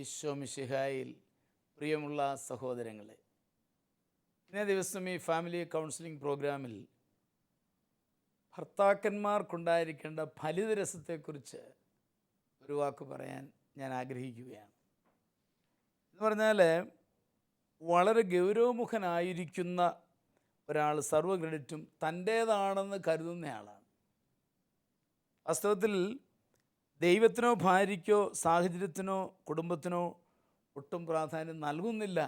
ഈശോ മിശിഹായിൽ പ്രിയമുള്ള സഹോദരങ്ങളെ, ഇന്നേ ദിവസം ഈ ഫാമിലി കൗൺസിലിംഗ് പ്രോഗ്രാമിൽ ഭർത്താക്കന്മാർക്കുണ്ടായിരിക്കേണ്ട ഫലിതരസത്തെക്കുറിച്ച് ഒരു വാക്ക് പറയാൻ ഞാൻ ആഗ്രഹിക്കുകയാണ്. എന്ന് പറഞ്ഞാൽ, വളരെ ഗൗരവമുഖനായിരിക്കുന്ന ഒരാൾ സർവ്വ ക്രെഡിറ്റും തൻ്റേതാണെന്ന് കരുതുന്നയാളാണ്. വാസ്തവത്തിൽ ദൈവത്തിനോ ഭാര്യയ്ക്കോ സാഹചര്യത്തിനോ കുടുംബത്തിനോ ഒട്ടും പ്രാധാന്യം നൽകുന്നില്ല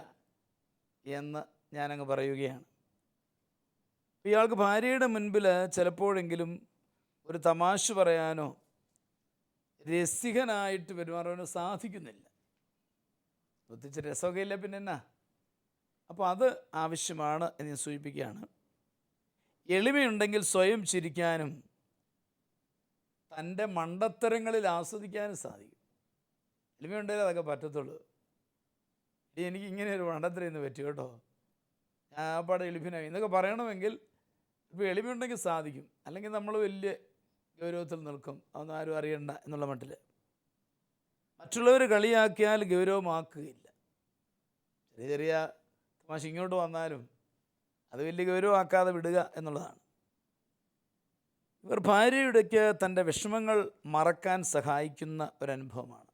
എന്ന് ഞാനങ്ങ് പറയുകയാണ്. ഇയാൾക്ക് ഭാര്യയുടെ മുൻപിൽ ചിലപ്പോഴെങ്കിലും ഒരു തമാശ പറയാനോ രസികനായിട്ട് പെരുമാറാനോ സാധിക്കുന്നില്ല. പ്രത്യേകിച്ച് രസമൊക്കെ ഇല്ല പിന്നെ എന്നാ. അപ്പോൾ അത് ആവശ്യമാണ് എന്ന് ഞാൻ സൂചിപ്പിക്കുകയാണ്. എളിമയുണ്ടെങ്കിൽ സ്വയം ചിരിക്കാനും തൻ്റെ മണ്ടത്തരങ്ങളിൽ ആസ്വദിക്കാനും സാധിക്കും. എളിമയുണ്ടെങ്കിൽ അതൊക്കെ പറ്റത്തുള്ളൂ. എനിക്ക് ഇങ്ങനെ ഒരു മണ്ടത്തരം ഇന്ന് പറ്റി കേട്ടോ, ഞാൻ ആ പാടെ എളിമനായി എന്നൊക്കെ പറയണമെങ്കിൽ ഇപ്പോൾ എളിമയുണ്ടെങ്കിൽ സാധിക്കും. അല്ലെങ്കിൽ നമ്മൾ വലിയ ഗൗരവത്തിൽ നിൽക്കും, അതൊന്നും ആരും അറിയണ്ട എന്നുള്ള മട്ടിൽ. മറ്റുള്ളവർ കളിയാക്കിയാൽ ഗൗരവമാക്കുകയില്ല. ചെറിയ ചെറിയ തമാശ ഇങ്ങോട്ട് വന്നാലും അത് വലിയ ഗൗരവമാക്കാതെ വിടുക എന്നുള്ളതാണ്. ഇവർ ഭാര്യയുടെക്ക് തൻ്റെ വിഷമങ്ങൾ മറക്കാൻ സഹായിക്കുന്ന ഒരനുഭവമാണ്.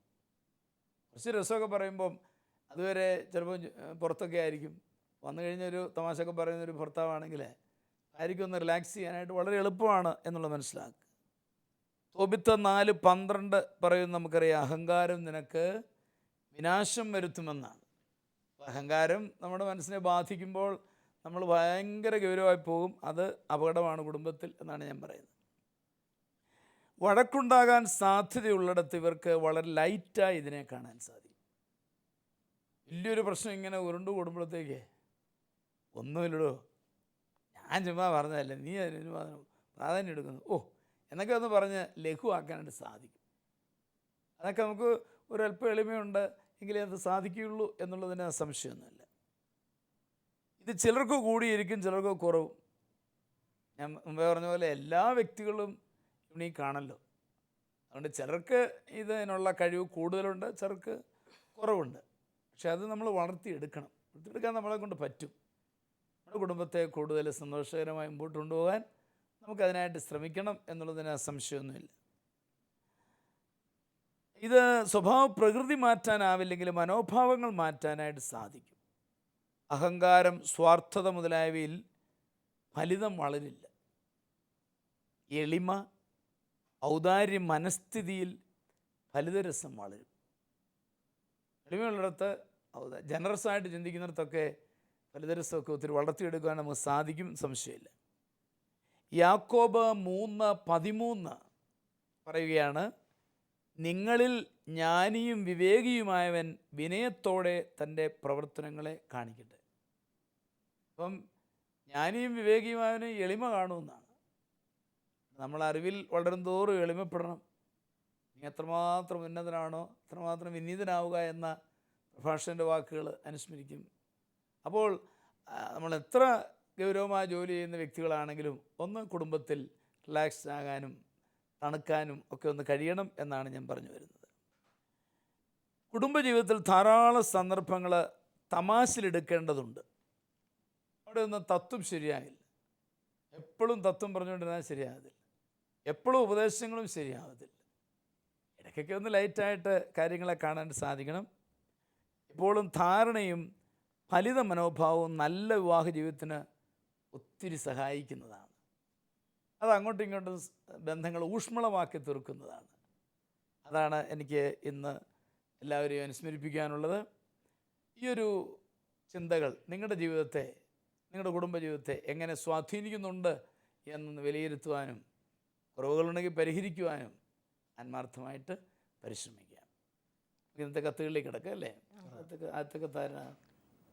കുറച്ച് രസമൊക്കെ പറയുമ്പം അതുവരെ ചിലപ്പോൾ പുറത്തൊക്കെ ആയിരിക്കും. വന്നു കഴിഞ്ഞൊരു തമാശയൊക്കെ പറയുന്നൊരു ഭർത്താവാണെങ്കിൽ ഭാര്യയ്ക്കൊന്ന് റിലാക്സ് ചെയ്യാനായിട്ട് വളരെ എളുപ്പമാണ് എന്നുള്ളത് മനസ്സിലാക്കുക. തോബിത്ത് 4:12 പറയുന്നത് നമുക്കറിയാം, അഹങ്കാരം നിനക്ക് വിനാശം വരുത്തുമെന്നാണ്. അഹങ്കാരം നമ്മുടെ മനസ്സിനെ ബാധിക്കുമ്പോൾ നമ്മൾ ഭയങ്കര ഗൗരവമായി പോകും. അത് അപകടമാണ് കുടുംബത്തിൽ എന്നാണ് ഞാൻ പറയുന്നത്. വഴക്കുണ്ടാകാൻ സാധ്യതയുള്ളിടത്ത് ഇവർക്ക് വളരെ ലൈറ്റായി ഇതിനെ കാണാൻ സാധിക്കും. വലിയൊരു പ്രശ്നം ഇങ്ങനെ ഉരുണ്ടു കൂടുമ്പോഴത്തേക്ക് ഒന്നുമില്ലടോ, ഞാൻ ചുമ്മാ പറഞ്ഞതല്ലേ, നീ അതിന് പ്രാധാന്യം എടുക്കുന്നു, എന്നൊക്കെ ഒന്ന് പറഞ്ഞ് ലഘുവാക്കാനായിട്ട് സാധിക്കും. അതൊക്കെ നമുക്ക് ഒരല്പം എളിമയുണ്ട് എങ്കിലേ അത് സാധിക്കുകയുള്ളൂ എന്നുള്ളതിന് സംശയമൊന്നുമില്ല. ഇത് ചിലർക്ക് കൂടിയിരിക്കും, ചിലർക്ക് കുറവും. ഞാൻ മുമ്പേ പറഞ്ഞ പോലെ എല്ലാ വ്യക്തികളും യുണീക്കാണല്ലോ. അതുകൊണ്ട് ചിലർക്ക് ഇതിനുള്ള കഴിവ് കൂടുതലുണ്ട്, ചിലർക്ക് കുറവുണ്ട്. പക്ഷെ അത് നമ്മൾ വളർത്തിയെടുക്കാൻ നമ്മളെ കൊണ്ട് പറ്റും. നമ്മുടെ കുടുംബത്തെ കൂടുതൽ സന്തോഷകരമായി മുമ്പോട്ട് കൊണ്ടുപോകാൻ നമുക്കതിനായിട്ട് ശ്രമിക്കണം എന്നുള്ളതിന് സംശയമൊന്നുമില്ല. ഇത് സ്വഭാവ പ്രകൃതി മാറ്റാനാവില്ലെങ്കിൽ മനോഭാവങ്ങൾ മാറ്റാനായിട്ട് സാധിക്കും. അഹങ്കാരം, സ്വാർത്ഥത മുതലായവയിൽ ഫലിതം വളരില്ല. എളിമ, ഔദാര്യ മനസ്ഥിതിയിൽ ഫലിതരസം വളരും. എളിമയുള്ളിടത്ത് ജനറസായിട്ട് ചിന്തിക്കുന്നിടത്തൊക്കെ ഫലിതരസമൊക്കെ ഒത്തിരി വളർത്തിയെടുക്കാൻ നമുക്ക് സാധിക്കും, സംശയമില്ല. യാക്കോബ് 3:13 പറയുകയാണ്, നിങ്ങളിൽ ജ്ഞാനിയും വിവേകിയുമായവൻ വിനയത്തോടെ തൻ്റെ പ്രവർത്തനങ്ങളെ കാണിക്കട്ടെ. അപ്പം ജ്ഞാനിയും വിവേകിയുമായവന് എളിമ കാണുമെന്നാണ്. നമ്മൾ അറിവിൽ വളരും തോറും എളിമപ്പെടണം. നീ എത്രമാത്രം ഉന്നതനാണോ അത്രമാത്രം വിനീതനാവുക എന്ന പ്രഭാഷകൻ്റെ വാക്കുകൾ അനുസ്മരിക്കും. അപ്പോൾ നമ്മൾ എത്ര ഗൗരവമായ ജോലി ചെയ്യുന്ന വ്യക്തികളാണെങ്കിലും ഒന്ന് കുടുംബത്തിൽ റിലാക്സ്ഡ് ആകാനും തണുക്കാനും ഒക്കെ ഒന്ന് കഴിയണം എന്നാണ് ഞാൻ പറഞ്ഞു വരുന്നത്. കുടുംബജീവിതത്തിൽ ധാരാളം സന്ദർഭങ്ങൾ തമാശയിലെടുക്കേണ്ടതുണ്ട്. അവിടെ ഒന്നും തത്വം ശരിയാകില്ല. എപ്പോഴും തത്വം പറഞ്ഞുകൊണ്ടിരുന്നാൽ ശരിയാകത്തില്ല. എപ്പോഴും ഉപദേശങ്ങളും ശരിയാകത്തില്ല. ഇടയ്ക്കൊക്കെ ഒന്ന് ലൈറ്റായിട്ട് കാര്യങ്ങളെ കാണാൻ സാധിക്കണം. എപ്പോഴും ധാരണയും ഫലിത മനോഭാവവും നല്ല വിവാഹ ജീവിതത്തിന് ഒത്തിരി സഹായിക്കുന്നതാണ്. അത് അങ്ങോട്ടും ഇങ്ങോട്ടും ബന്ധങ്ങൾ ഊഷ്മളമാക്കി തീർക്കുന്നതാണ്. അതാണ് എനിക്ക് ഇന്ന് എല്ലാവരെയും അനുസ്മരിപ്പിക്കാനുള്ളത്. ഈയൊരു ചിന്തകൾ നിങ്ങളുടെ ജീവിതത്തെ, നിങ്ങളുടെ കുടുംബജീവിതത്തെ എങ്ങനെ സ്വാധീനിക്കുന്നുണ്ട് എന്ന് വിലയിരുത്തുവാനും കുറവുകളുണ്ടെങ്കിൽ പരിഹരിക്കുവാനും ആത്മാർത്ഥമായിട്ട് പരിശ്രമിക്കാം. ഇന്നത്തെ കത്തുകളിലേക്ക് കിടക്കുക അല്ലേ? ആദ്യത്തെ കത്താരാ?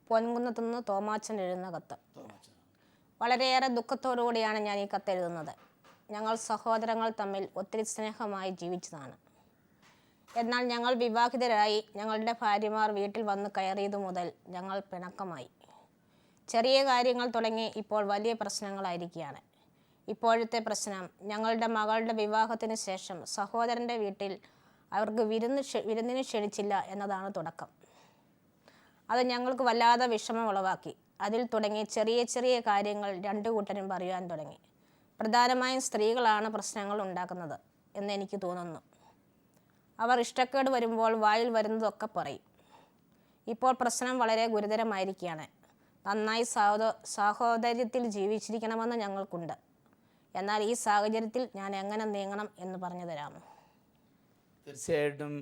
പൊൻകുന്നത്തുനിന്ന് തോമാച്ചൻ എഴുതുന്ന കത്ത്. വളരെയേറെ ദുഃഖത്തോടുകൂടിയാണ് ഞാൻ ഈ കത്തെഴുതുന്നത്. ഞങ്ങൾ സഹോദരങ്ങൾ തമ്മിൽ ഒത്തിരി സ്നേഹമായി ജീവിച്ചതാണ്. എന്നാൽ ഞങ്ങൾ വിവാഹിതരായി ഞങ്ങളുടെ ഭാര്യമാർ വീട്ടിൽ വന്ന് കയറിയതു മുതൽ ഞങ്ങൾ പിണക്കമായി. ചെറിയ കാര്യങ്ങൾ തുടങ്ങി ഇപ്പോൾ വലിയ പ്രശ്നങ്ങളായിരിക്കുകയാണ്. ഇപ്പോഴത്തെ പ്രശ്നം, ഞങ്ങളുടെ മകളുടെ വിവാഹത്തിന് ശേഷം സഹോദരൻ്റെ വീട്ടിൽ അവർക്ക് വിരുന്നിന് ക്ഷണിച്ചില്ല എന്നതാണ് തുടക്കം. അത് ഞങ്ങൾക്ക് വല്ലാതെ വിഷമം ഉളവാക്കി. അതിൽ തുടങ്ങി ചെറിയ ചെറിയ കാര്യങ്ങൾ രണ്ടു കൂട്ടരും പറയാൻ തുടങ്ങി. പ്രധാനമായും സ്ത്രീകളാണ് പ്രശ്നങ്ങൾ ഉണ്ടാക്കുന്നത് എന്ന് എനിക്ക് തോന്നുന്നു. അവർ ഇഷ്ടക്കേട് വരുമ്പോൾ വായിൽ വരുന്നതൊക്കെ പറയും. ഇപ്പോൾ പ്രശ്നം വളരെ ഗുരുതരമായിരിക്കുകയാണ്. നന്നായി സാഹോദര്യത്തിൽ ജീവിച്ചിരിക്കണമെന്ന് ഞങ്ങൾക്കുണ്ട്. എന്നാൽ ഈ സാഹചര്യത്തിൽ ഞാൻ എങ്ങനെ നീങ്ങണം എന്ന് പറഞ്ഞു തരാമോ? തീർച്ചയായിട്ടും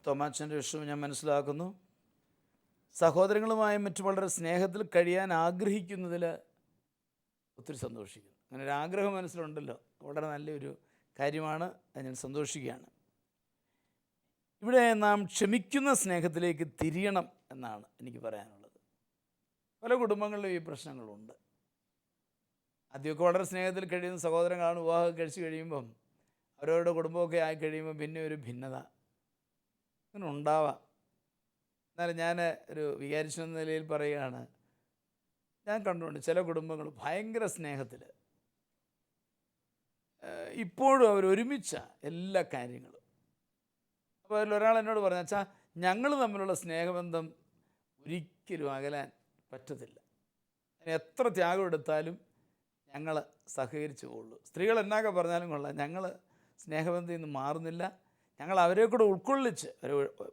തോമാച്ചൻ്റെ വിഷയം ഞാൻ മനസ്സിലാക്കുന്നു. സഹോദരങ്ങളുമായും മറ്റു വളരെ സ്നേഹത്തിൽ കഴിയാൻ ആഗ്രഹിക്കുന്നതിൽ ഒത്തിരി സന്തോഷിക്കുന്നു. അങ്ങനെ ഒരു ആഗ്രഹം മനസ്സിലുണ്ടല്ലോ, വളരെ നല്ലൊരു കാര്യമാണ്. അത് ഞാൻ സന്തോഷിക്കുകയാണ്. ഇവിടെ നാം ക്ഷമിക്കുന്ന സ്നേഹത്തിലേക്ക് തിരിയണം എന്നാണ് എനിക്ക് പറയാനുള്ളത്. പല കുടുംബങ്ങളിലും ഈ പ്രശ്നങ്ങളുണ്ട്. ആദ്യമൊക്കെ വളരെ സ്നേഹത്തിൽ കഴിയുന്ന സഹോദരങ്ങളാണ് വിവാഹം കഴിച്ച് കഴിയുമ്പം അവരവരുടെ കുടുംബമൊക്കെ ആയി കഴിയുമ്പോൾ പിന്നെ ഒരു ഭിന്നത അങ്ങനെ ഉണ്ടാവാം. എന്നാലും ഞാൻ ഒരു വികാരിച്ച നിലയിൽ പറയുകയാണ്, ഞാൻ കണ്ടുകൊണ്ട് ചില കുടുംബങ്ങൾ ഭയങ്കര സ്നേഹത്തിൽ ഇപ്പോഴും അവർ ഒരുമിച്ച എല്ലാ കാര്യങ്ങളും. അപ്പോൾ അതിലൊരാൾ എന്നോട് പറഞ്ഞു, അച്ഛാ ഞങ്ങൾ തമ്മിലുള്ള സ്നേഹബന്ധം ഒരിക്കലും അകലാൻ പറ്റത്തില്ല. അതിന് എത്ര ത്യാഗം എടുത്താലും ഞങ്ങൾ സഹകരിച്ചു പോകുള്ളൂ. സ്ത്രീകൾ എന്നൊക്കെ പറഞ്ഞാലും കൊള്ളാം, ഞങ്ങൾ സ്നേഹബന്ധം ഇന്ന് മാറുന്നില്ല. ഞങ്ങൾ അവരെ കൂടെ ഉൾക്കൊള്ളിച്ച്,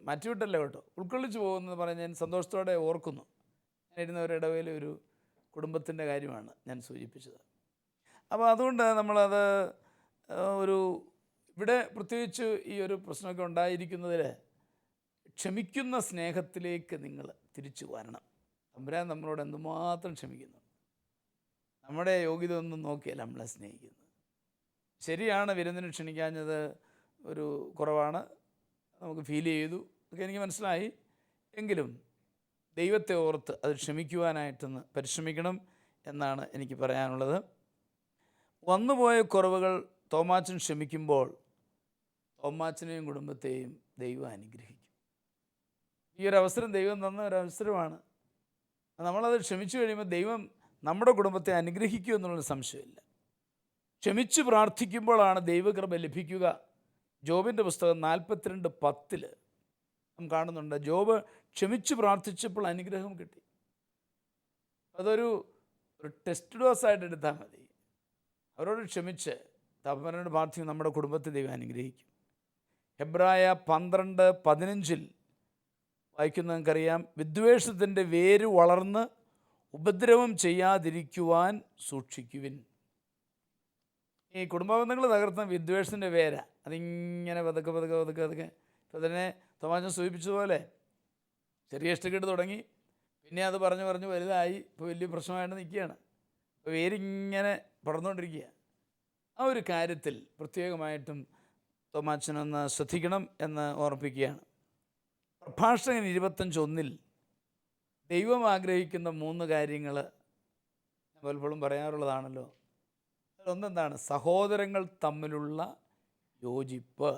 മാറ്റിവിട്ടല്ല കേട്ടോ, ഉൾക്കൊള്ളിച്ച് പോകുന്നത് പറഞ്ഞ് ഞാൻ സന്തോഷത്തോടെ ഓർക്കുന്നു. ഞാൻ ഇരുന്ന ഒരു ഇടവേള ഒരു കുടുംബത്തിൻ്റെ കാര്യമാണ് ഞാൻ സൂചിപ്പിച്ചത്. അപ്പോൾ അതുകൊണ്ട് നമ്മളത് ഇവിടെ പ്രത്യേകിച്ച് ഈ ഒരു പ്രശ്നമൊക്കെ ഉണ്ടായിരിക്കുന്നതിൽ ക്ഷമിക്കുന്ന സ്നേഹത്തിലേക്ക് നിങ്ങൾ തിരിച്ചു വരണം. തമ്പുരാൻ നമ്മളോട് എന്തുമാത്രം ക്ഷമിക്കുന്നു. നമ്മുടെ യോഗ്യത ഒന്നും നോക്കിയല്ല നമ്മളെ സ്നേഹിക്കുന്നത്. ശരിയാണ്, വിരുന്നിന് ക്ഷണിക്കാഞ്ഞത് ഒരു കുറവാണ്, നമുക്ക് ഫീൽ ചെയ്തു, ഒക്കെ എനിക്ക് മനസ്സിലായി. എങ്കിലും ദൈവത്തെ ഓർത്ത് അത് ക്ഷമിക്കുവാനായിട്ടൊന്ന് പരിശ്രമിക്കണം എന്നാണ് എനിക്ക് പറയാനുള്ളത്. വന്നുപോയ കുറവുകൾ തോമാച്ചൻ ക്ഷമിക്കുമ്പോൾ തോമാച്ചനെയും കുടുംബത്തെയും ദൈവം അനുഗ്രഹിക്കും. ഈ ഒരു അവസരം ദൈവം തന്ന ഒരവസരമാണ്. നമ്മളത് ക്ഷമിച്ചു കഴിയുമ്പോൾ ദൈവം നമ്മുടെ കുടുംബത്തെ അനുഗ്രഹിക്കും എന്നുള്ളൊരു സംശയമില്ല. ക്ഷമിച്ച് പ്രാർത്ഥിക്കുമ്പോഴാണ് ദൈവകൃപ ലഭിക്കുക. ജോബിൻ്റെ പുസ്തകം 42:10 നാം കാണുന്നുണ്ട്. ജോബ് ക്ഷമിച്ച് പ്രാർത്ഥിച്ചപ്പോൾ അനുഗ്രഹം കിട്ടി. അതൊരു ടെസ്റ്റ് ഡോസായിട്ട് എടുത്താൽ മതി. അവരോട് ക്ഷമിച്ച് തമ്പുരാനോട് പ്രാർത്ഥിക്കും, നമ്മുടെ കുടുംബത്തെ ദൈവം അനുഗ്രഹിക്കും. ഹെബ്രായ 12:15 വായിക്കുന്ന നമുക്കറിയാം, വിദ്വേഷത്തിൻ്റെ വേര് വളർന്ന് ഉപദ്രവം ചെയ്യാതിരിക്കുവാൻ സൂക്ഷിക്കുവിൻ. ഈ കുടുംബബന്ധങ്ങൾ തകർത്തുന്ന വിദ്വേഷത്തിൻ്റെ വേര അതിങ്ങനെ പതുക്കെ പതുക്കെ പതുക്കെ പതുക്കെ ഇപ്പോൾ തന്നെ തോമാച്ചൻ സൂചിപ്പിച്ചതുപോലെ ചെറിയ ഇഷ്ടക്കേട് തുടങ്ങി, പിന്നെ അത് പറഞ്ഞു പറഞ്ഞു വലുതായി, ഇപ്പോൾ വലിയ പ്രശ്നമായിട്ട് നിൽക്കുകയാണ്. ഇപ്പോൾ വേരിങ്ങനെ പടർന്നുകൊണ്ടിരിക്കുക. ആ ഒരു കാര്യത്തിൽ പ്രത്യേകമായിട്ടും തോമാച്ചനൊന്ന് ശ്രദ്ധിക്കണം എന്ന് ഓർമ്മിപ്പിക്കുകയാണ്. പ്രഭാഷകൻ 25:1 ദൈവം ആഗ്രഹിക്കുന്ന 3 കാര്യങ്ങൾ ഞാൻ പലപ്പോഴും പറയാറുള്ളതാണല്ലോ. അതിലൊന്നെന്താണ്? സഹോദരങ്ങൾ തമ്മിലുള്ള യോജിപ്പ്.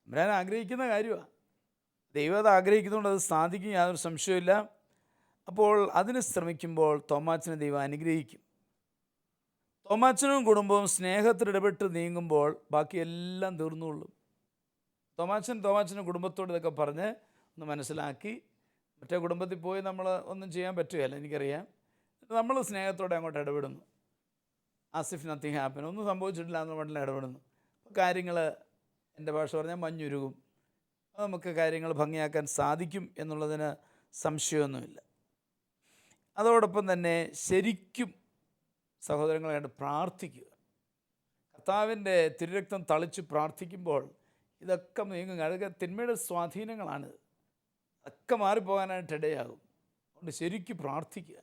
ഞാൻ ആഗ്രഹിക്കുന്ന കാര്യമാണ്. ദൈവം അത് ആഗ്രഹിക്കുന്നതുകൊണ്ട് അത് സാധിക്കും, യാതൊരു സംശയമില്ല. അപ്പോൾ അതിന് ശ്രമിക്കുമ്പോൾ തോമാച്ചനെ ദൈവം അനുഗ്രഹിക്കും. തോമാച്ചനും കുടുംബവും സ്നേഹത്തിൽ ഇടപെട്ട് നീങ്ങുമ്പോൾ ബാക്കിയെല്ലാം തീർന്നുകൊള്ളും. തോമാച്ചനും കുടുംബത്തോട് ഇതൊക്കെ പറഞ്ഞ് ഒന്ന് മനസ്സിലാക്കി, മറ്റേ കുടുംബത്തിൽ പോയി നമ്മൾ ഒന്നും ചെയ്യാൻ പറ്റുകയല്ല, എനിക്കറിയാം. നമ്മൾ സ്നേഹത്തോടെ അങ്ങോട്ട് ഇടപെടുന്നു. ആസ് ഇഫ് നത്തിങ് ഹാപ്പൻ, ഒന്നും സംഭവിച്ചിട്ടില്ല എന്ന് പറഞ്ഞാൽ ഇടപെടുന്നു. അപ്പോൾ കാര്യങ്ങൾ, എൻ്റെ ഭാഷ പറഞ്ഞാൽ മഞ്ഞുരുകും. നമുക്ക് കാര്യങ്ങൾ ഭംഗിയാക്കാൻ സാധിക്കും എന്നുള്ളതിന് സംശയമൊന്നുമില്ല. അതോടൊപ്പം തന്നെ ശരിക്കും സഹോദരങ്ങളായിട്ട് പ്രാർത്ഥിക്കുക. കർത്താവിൻ്റെ തിരുരക്തം തളിച്ച് പ്രാർത്ഥിക്കുമ്പോൾ ഇതൊക്കെ നീങ്ങുക. അതൊക്കെ തിന്മയുടെ സ്വാധീനങ്ങളാണിത്. അതൊക്കെ മാറിപ്പോകാനായിട്ട് ഇടയാകും. അതുകൊണ്ട് ശരിക്കും പ്രാർത്ഥിക്കുക.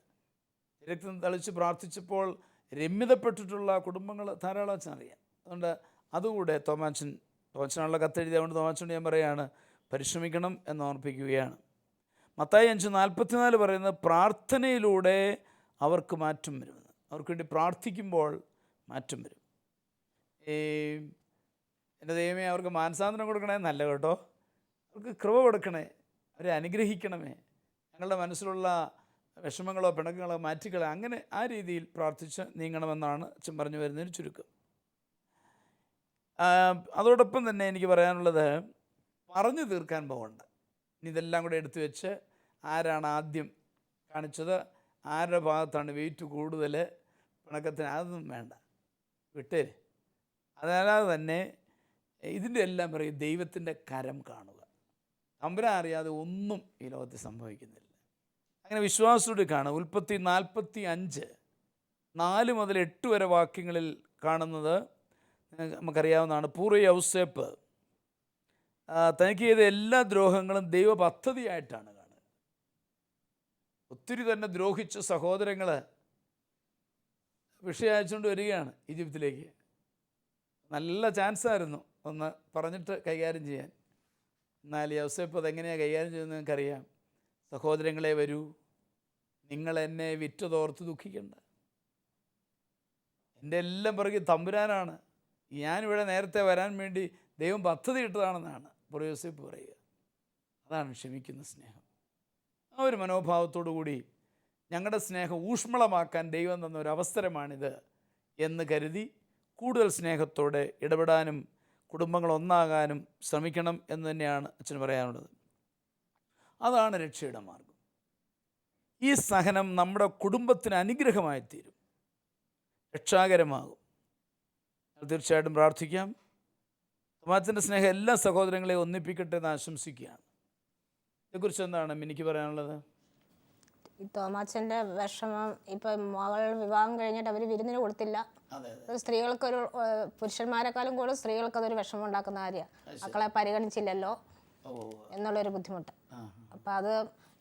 തിരുരക്തം തളിച്ച് പ്രാർത്ഥിച്ചപ്പോൾ രമ്യതപ്പെട്ടിട്ടുള്ള കുടുംബങ്ങൾ ധാരാളം അച്ഛനറിയാം. അതുകൊണ്ട് അതുകൂടെ തോമാച്ചനുള്ള കത്തെഴുതിയതുകൊണ്ട് തോമാച്ചനോട് ഞാൻ പറയുകയാണ്, പരിശ്രമിക്കണം എന്ന് ഓർമ്മിപ്പിക്കുകയാണ്. മത്തായി 5:44 പറയുന്നത് പ്രാർത്ഥനയിലൂടെ അവർക്ക് മാറ്റം വരുമെന്ന്. അവർക്ക് വേണ്ടി പ്രാർത്ഥിക്കുമ്പോൾ മാറ്റം വരും. എൻ്റെ ദൈവമേ, അവർക്ക് മാനസാന്തരം കൊടുക്കണേ എന്നല്ല കേട്ടോ, അവർക്ക് കൃപ കൊടുക്കണേ, അവരെ അനുഗ്രഹിക്കണമേ, ഞങ്ങളുടെ മനസ്സിലുള്ള വിഷമങ്ങളോ പിണക്കങ്ങളോ മാറ്റിക്കളെ, അങ്ങനെ ആ രീതിയിൽ പ്രാർത്ഥിച്ച് നീങ്ങണമെന്നാണ് അച്ഛൻ പറഞ്ഞു വരുന്നതിന് ചുരുക്കം. അതോടൊപ്പം തന്നെ എനിക്ക് പറയാനുള്ളത്, പറഞ്ഞു തീർക്കാൻ പോകണ്ട. ഇനി ഇതെല്ലാം കൂടെ എടുത്തു വെച്ച് ആരാണ് ആദ്യം കാണിച്ചത്, ആരുടെ ഭാഗത്താണ് വെയിറ്റ് കൂടുതൽ, പിണക്കത്തിന് അതൊന്നും വേണ്ട, വിട്ടേര്. അതല്ലാതെ തന്നെ ഇതിൻ്റെ എല്ലാം പറയും ദൈവത്തിൻ്റെ കരം കാണുക. തമ്പുരാൻ അറിയാതെ ഒന്നും ഈ ലോകത്ത് സംഭവിക്കുന്നില്ല. അങ്ങനെ വിശ്വാസത്തോടെ കാണുക. ഉൽപ്പത്തി 45:4 മുതൽ 8 വരെ വാക്യങ്ങളിൽ കാണുന്നത് നമുക്കറിയാവുന്നതാണ്. പൂർവ്വ യൗസേപ്പ് തനിക്ക് ചെയ്ത എല്ലാ ദ്രോഹങ്ങളും ദൈവ പദ്ധതിയായിട്ടാണ് കാണുക. ഒത്തിരി തന്നെ ദ്രോഹിച്ച സഹോദരങ്ങൾ വിഷയം അയച്ചുകൊണ്ട് വരികയാണ് ഈജിപ്തിലേക്ക്. നല്ല ചാൻസായിരുന്നു ഒന്ന് പറഞ്ഞിട്ട് കൈകാര്യം ചെയ്യാൻ. എന്നാൽ യൗസേപ്പ് അതെങ്ങനെയാണ് കൈകാര്യം ചെയ്യുന്നത് നിങ്ങൾക്കറിയാം. സഹോദരങ്ങളെ വരൂ, നിങ്ങൾ എന്നെ വിറ്റതോർത്ത് ദുഃഖിക്കണ്ട. എൻ്റെ എല്ലാം പിറകെ തമ്പുരാനാണ്. ഞാനിവിടെ നേരത്തെ വരാൻ വേണ്ടി ദൈവം പദ്ധതി ഇട്ടതാണെന്നാണ് യോസേപ്പ് പറയുക. അതാണ് ക്ഷമിക്കുന്ന സ്നേഹം. ആ ഒരു മനോഭാവത്തോടു കൂടി ഞങ്ങളുടെ സ്നേഹം ഊഷ്മളമാക്കാൻ ദൈവം തന്ന ഒരു അവസരമാണിത് എന്ന് കരുതി കൂടുതൽ സ്നേഹത്തോടെ ഇടപെടാനും കുടുംബങ്ങൾ ഒന്നാകാനും ശ്രമിക്കണം എന്ന് തന്നെയാണ് അച്ഛന് പറയാനുള്ളത്. അതാണ് രക്ഷയുടെ മാർഗം. ഈ സഹനം നമ്മുടെ കുടുംബത്തിന് അനുഗ്രഹമായി തീരും, രക്ഷാകരമാകും. തീർച്ചയായിട്ടും പ്രാർത്ഥിക്കാം. തോമാച്ചൻ്റെ സ്നേഹം എല്ലാ സഹോദരങ്ങളെയും ഒന്നിപ്പിക്കട്ടെ എന്ന് ആശംസിക്കുകയാണ്. ഇതേക്കുറിച്ച് എന്താണ് എനിക്ക് പറയാനുള്ളത്? ഈ തോമാച്ചൻ്റെ വിഷമം, ഇപ്പം മകൾ വിവാഹം കഴിഞ്ഞിട്ട് അവർ വിരുന്നിന് കൊടുത്തില്ല. സ്ത്രീകൾക്കൊരു പുരുഷന്മാരെക്കാളും കൂടുതൽ സ്ത്രീകൾക്കതൊരു വിഷമം ഉണ്ടാക്കുന്ന കാര്യമാണ്. മക്കളെ പരിഗണിച്ചില്ലല്ലോ എന്നുള്ളൊരു ബുദ്ധിമുട്ട്. അപ്പം അത്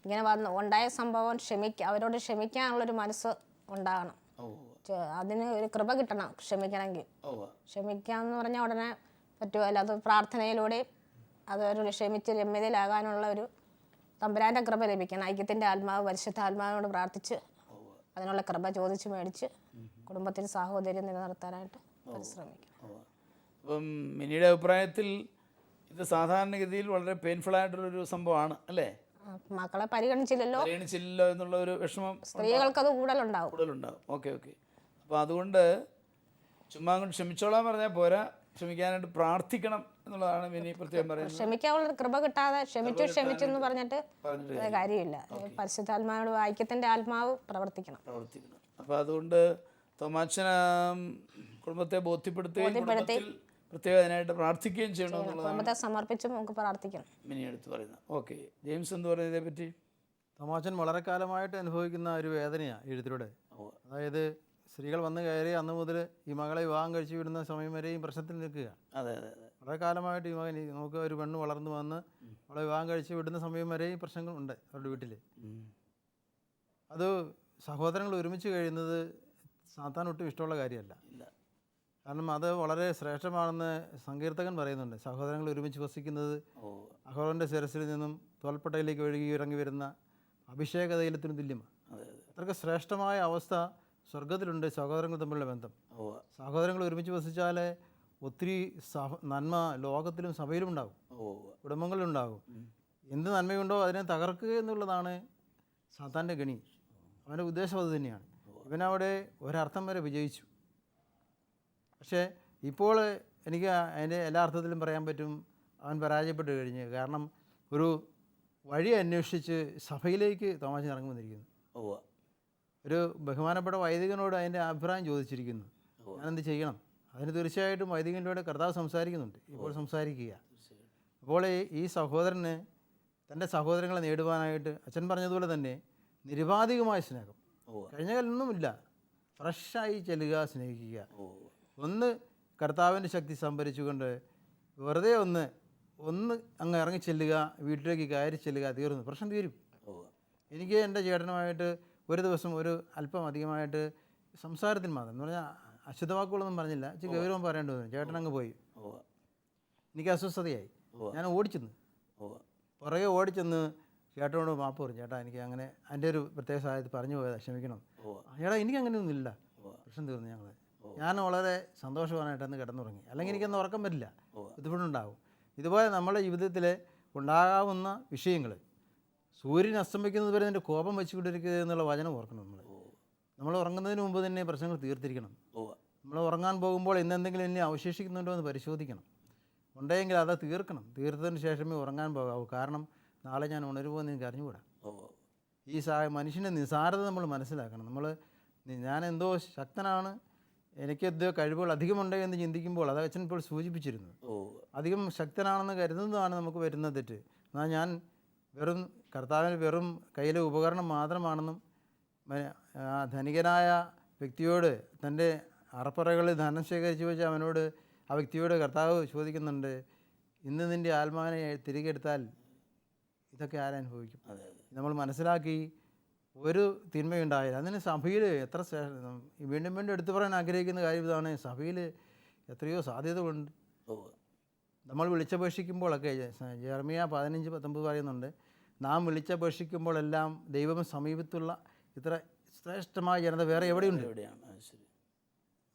ഇങ്ങനെ ഉണ്ടായ സംഭവം അവരോട് ക്ഷമിക്കാനുള്ളൊരു മനസ്സ് ഉണ്ടാകണം. അതിന് ഒരു കൃപ കിട്ടണം. ക്ഷമിക്കണമെങ്കിൽ ക്ഷമിക്കാമെന്ന് പറഞ്ഞാൽ ഉടനെ പറ്റുമല്ലോ. അത് പ്രാർത്ഥനയിലൂടെ അതൊരു ക്ഷമിച്ച് രമ്യതയിലാകാനുള്ള ഒരു തമ്പുരാൻ്റെ കൃപ ലഭിക്കണം. ഐക്യത്തിൻ്റെ ആത്മാവ് പരിശുദ്ധ ആത്മാവിനോട് പ്രാർത്ഥിച്ച് അതിനുള്ള കൃപ ചോദിച്ച് മേടിച്ച് കുടുംബത്തിൽ സാഹോദര്യം നിലനിർത്താനായിട്ട് പരിശ്രമിക്കണം. അപ്പം മിനിയുടെ അഭിപ്രായത്തിൽ ഇത് സാധാരണഗതിയിൽ വളരെ പെയിൻഫുള്ളായിട്ടുള്ളൊരു സംഭവമാണ് അല്ലേ? മക്കളെ പരിഗണിച്ചില്ലല്ലോ എന്നുള്ള ഒരു വിഷമം സ്ത്രീകൾക്കത് കൂടുതലുണ്ടാവും. ഓക്കെ. അപ്പോൾ അതുകൊണ്ട് ചുമ്മാ അങ്ങോട്ട് ക്ഷമിച്ചോളാൻ പറഞ്ഞാൽ പോരാ, ക്ഷമിക്കാനായിട്ട് പ്രാർത്ഥിക്കണം എന്നുള്ളതാണ് മിനി പ്രത്യേകം പറയുന്നത്. ക്ഷമിക്കാനുള്ള കൃപ കിട്ടാതെ ക്ഷമിച്ചെന്ന് പറഞ്ഞിട്ട് കാര്യമില്ല. പരിശുദ്ധാത്മാവിനോട് ഐക്യത്തിൻ്റെ ആത്മാവ് പ്രവർത്തിക്കണം. അപ്പോൾ അതുകൊണ്ട് തോമാച്ചൻ കുടുംബത്തെ ബോധ്യപ്പെടുത്തി പ്രത്യേകം അതിനായിട്ട് പ്രാർത്ഥിക്കുകയും ചെയ്യണം എന്നുള്ളതാണ്. കുടുംബത്തെ സമർപ്പിച്ച് നമുക്ക് പ്രാർത്ഥിക്കണം മിനി എടുത്ത് പറയുന്നത്. ഓക്കെ, ജെയിംസ് എന്ത് പറയുന്നതിനെ പറ്റി? തോമാച്ചൻ വളരെ കാലമായിട്ട് അനുഭവിക്കുന്ന ഒരു വേദനയാണ് എഴുത്തിലൂടെ. അതായത് സ്ത്രീകൾ വന്നു കയറി അന്ന് മുതൽ ഈ മകളെ വിവാഹം കഴിച്ചു വിടുന്ന സമയം വരെയും പ്രശ്നത്തിൽ നിൽക്കുക. വളരെ കാലമായിട്ട് ഈ മകൻ നമുക്ക് ഒരു പെണ്ണ് വളർന്നു വന്ന് അവളെ വിവാഹം കഴിച്ച് വിടുന്ന സമയം വരെയും പ്രശ്നങ്ങളുണ്ട് അവരുടെ വീട്ടിൽ. അത് സഹോദരങ്ങൾ ഒരുമിച്ച് കഴിയുന്നത് സാത്താൻ ഒട്ടും ഇഷ്ടമുള്ള കാര്യമല്ല. കാരണം അത് വളരെ ശ്രേഷ്ഠമാണെന്ന് സങ്കീർത്തകൻ പറയുന്നുണ്ട്. സഹോദരങ്ങൾ ഒരുമിച്ച് വസിക്കുന്നത് അഹരോന്റെ ശിരസിൽ നിന്നും തോൽപ്പട്ടയിലേക്ക് ഒഴുകി ഇറങ്ങി വരുന്ന അഭിഷേക തൈലത്തിന് തുല്യമാണ്. അത്രയ്ക്ക് ശ്രേഷ്ഠമായ അവസ്ഥ സ്വർഗത്തിലുണ്ട് സഹോദരങ്ങൾ തമ്മിലുള്ള ബന്ധം. സഹോദരങ്ങൾ ഒരുമിച്ച് വസിച്ചാൽ ഒത്തിരി നന്മ ലോകത്തിലും സഭയിലും ഉണ്ടാകും, കുടുംബങ്ങളിലുണ്ടാകും. എന്ത് നന്മയുണ്ടോ അതിനെ തകർക്കുക എന്നുള്ളതാണ് സാത്താൻ്റെ ഗണി. അവൻ്റെ ഉദ്ദേശം അത് തന്നെയാണ്. ഇവനവിടെ ഒരർത്ഥം വരെ വിജയിച്ചു. പക്ഷേ ഇപ്പോൾ എനിക്ക് അതിൻ്റെ എല്ലാ അർത്ഥത്തിലും പറയാൻ പറ്റും അവൻ പരാജയപ്പെട്ട് കഴിഞ്ഞ്. കാരണം ഒരു വഴി അന്വേഷിച്ച് സഭയിലേക്ക് തോമാച്ചൻ ഇറങ്ങി വന്നിരിക്കുന്നു. ഒരു ബഹുമാനപ്പെട്ട വൈദികനോട് അതിൻ്റെ അഭിപ്രായം ചോദിച്ചിരിക്കുന്നു, ഞാനെന്ത് ചെയ്യണം? അതിന് തീർച്ചയായിട്ടും വൈദികനിലൂടെ കർത്താവ് സംസാരിക്കുന്നുണ്ട്, ഇപ്പോൾ സംസാരിക്കുക. അപ്പോൾ ഈ സഹോദരന് തൻ്റെ സഹോദരങ്ങളെ നേടുവാനായിട്ട് അച്ഛൻ പറഞ്ഞതുപോലെ തന്നെ നിരുപാധികമായ സ്നേഹം, കഴിഞ്ഞ കാലമൊന്നുമില്ല, ഫ്രഷായി ചെല്ലുക, സ്നേഹിക്കുക. ഒന്ന് കർത്താവിൻ്റെ ശക്തി സംഭരിച്ചുകൊണ്ട് വെറുതെ ഒന്ന് അങ്ങ് ഇറങ്ങി ചെല്ലുക, വീട്ടിലേക്ക് കയറി ചെല്ലുക, തീർന്നു, പ്രശ്നം തീരും. എനിക്ക് എൻ്റെ ചേട്ടനുമായിട്ട് ഒരു ദിവസം ഒരു അല്പം അധികമായിട്ട് സംസാരത്തിൽ മാത്രം എന്ന് പറഞ്ഞാൽ അശുദ്ധ വാക്കുകളൊന്നും പറഞ്ഞില്ല, ഇച്ചിരി ഗൗരവം പറയേണ്ടി വന്നു. ചേട്ടനങ്ങ് പോയി, എനിക്ക് അസ്വസ്ഥതയായി. ഞാൻ ഓടിച്ചെന്ന് പുറകെ ഓടിച്ചെന്ന് ചേട്ടനോട് മാപ്പ് പറഞ്ഞു, ചേട്ടാ എനിക്ക് അങ്ങനെ എൻ്റെ ഒരു പ്രത്യേക സാഹചര്യത്തിൽ പറഞ്ഞു പോയതാണ്, ക്ഷമിക്കണം. ചേട്ടാ എനിക്ക് അങ്ങനെയൊന്നുമില്ല, പ്രശ്നം തീർന്നു. ഞാൻ വളരെ സന്തോഷവാനായിട്ടന്ന് കിടന്നുറങ്ങി. അല്ലെങ്കിൽ എനിക്കൊന്നും ഉറക്കം വരില്ല, ബുദ്ധിമുട്ടുണ്ടാകും. ഇതുപോലെ നമ്മുടെ ജീവിതത്തിൽ ഉണ്ടാകാവുന്ന വിഷയങ്ങൾ, സൂര്യൻ അസ്തമിക്കുന്നത് വരെ നിൻ്റെ കോപം വെച്ചുകൊണ്ടിരിക്കുക എന്നുള്ള വചനം ഓർക്കണം. നമ്മൾ ഉറങ്ങുന്നതിന് മുമ്പ് തന്നെ പ്രശ്നങ്ങൾ തീർത്തിരിക്കണം. നമ്മൾ ഉറങ്ങാൻ പോകുമ്പോൾ എന്തെങ്കിലും ഇനി അവശേഷിക്കുന്നുണ്ടോ എന്ന് പരിശോധിക്കണം. ഉണ്ടെങ്കിൽ അത് തീർക്കണം. തീർത്തതിന് ശേഷമേ ഉറങ്ങാൻ പോകാവൂ. കാരണം നാളെ ഞാൻ ഉണരുമോ എന്ന് എനിക്ക് അറിഞ്ഞുകൂടാ. ഈ മനുഷ്യൻ്റെ നിസ്സാരത നമ്മൾ മനസ്സിലാക്കണം. ഞാൻ എന്തോ ശക്തനാണ്, എനിക്കെന്തോ കഴിവുകൾ അധികമുണ്ട് എന്ന് ചിന്തിക്കുമ്പോൾ, അത് അച്ഛൻ ഇപ്പോൾ സൂചിപ്പിച്ചിരുന്നു, അധികം ശക്തനാണെന്ന് കരുതുന്നതാണ് നമുക്ക് വരുന്ന തെറ്റ്. എന്നാൽ ഞാൻ കർത്താവിന് വെറും കയ്യിലെ ഉപകരണം മാത്രമാണെന്നും, ധനികനായ വ്യക്തിയോട് തൻ്റെ അറപ്പറകളിൽ ധനം ശേഖരിച്ച് വെച്ച് അവനോട്, ആ വ്യക്തിയോട് കർത്താവ് ചോദിക്കുന്നുണ്ട്, ഇന്ന് നിൻ്റെ ആത്മാവിനെ തിരികെ എടുത്താൽ ഇതൊക്കെ ആരനുഭവിക്കും? നമ്മൾ മനസ്സിലാക്കി ഒരു തിന്മയുണ്ടായില്ല. അതിന് സഭയിൽ എത്ര വീണ്ടും വീണ്ടും എടുത്തു പറയാൻ ആഗ്രഹിക്കുന്ന കാര്യം ഇതാണ്, സഭയിൽ എത്രയോ സാധ്യതകളുണ്ട്. നമ്മൾ വിളിച്ചപേക്ഷിക്കുമ്പോഴൊക്കെ ജെറമിയ 15:19 പറയുന്നുണ്ട്, നാം വിളിച്ചപേക്ഷിക്കുമ്പോഴെല്ലാം ദൈവം സമീപത്തുള്ള ഇത്ര ശ്രേഷ്ഠമായ ജനത വേറെ എവിടെയുണ്ട്?